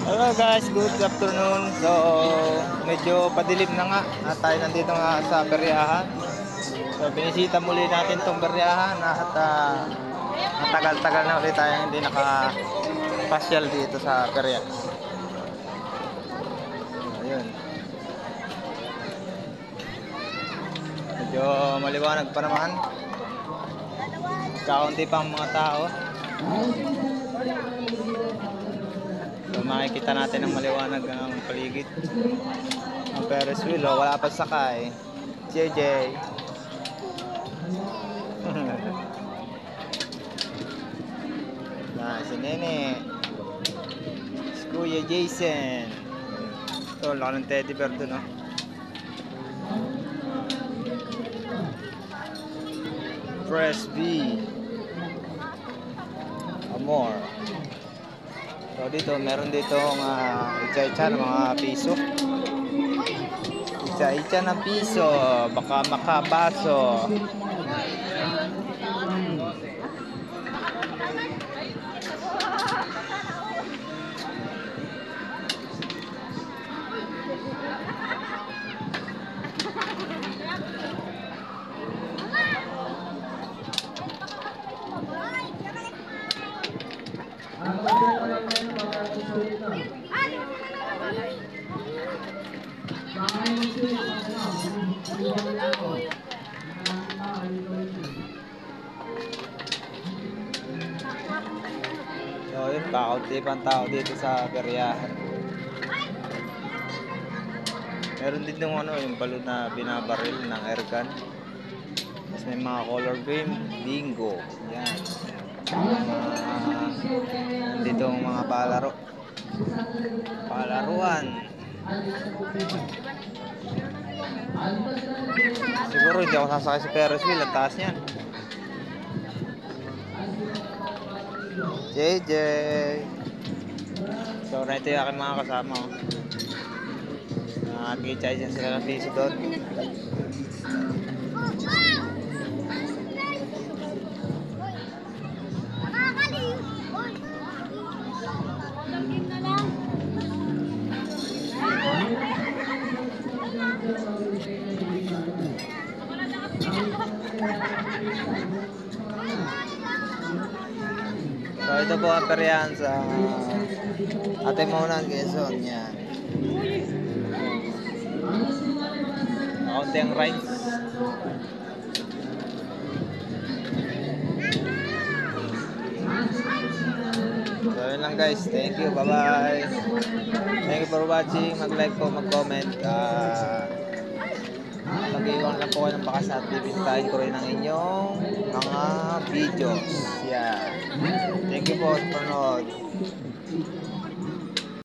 Hello guys, good afternoon. So, medyo padilim na nga at tayo nandito nga sa peryahan. So, binisita muli natin tong peryahan at matagal-tagal na ulit tayo hindi nakapasyal dito sa perya. Ayun. Medyo maliwanag pa naman. Kaunti pang mga tao. So, makikita natin ang maliwanag ng paligid. Ang Ferris wheel, oh, wala pa sakay. JJ. Si Nene. Si Kuya Jason. Ito, laki ng teddy bear dun, oh. Fresh B. Amor. So dito, meron dito itcha-itcha ng mga piso. Itcha-itcha ng piso. Baka makabaso. So yun, kaunti pang tao dito sa peryahan. Meron din yung yung balon na binabaril ng airgun. Tapos may mga color game, bingo. Yan. Dito ang mga palaro. Palaruan. Siguro hindi ako sasakay sa Ferris wheel. Ang taas niyan. JJ. So, na ito yung aking mga kasama. Nakakichay dyan sila ng piso doon. So ito po ang peryahan sa Atimunan, Quezon. Yan. Kaunti ang rides. So yun lang guys. Thank you. Bye bye. Thank you for watching. Mag-like po, mag-comment. Mag-iwan lang po kayo ng bakas at bibintahin ko rin ang inyong mga videos. Yeah. Thank you po sa panood.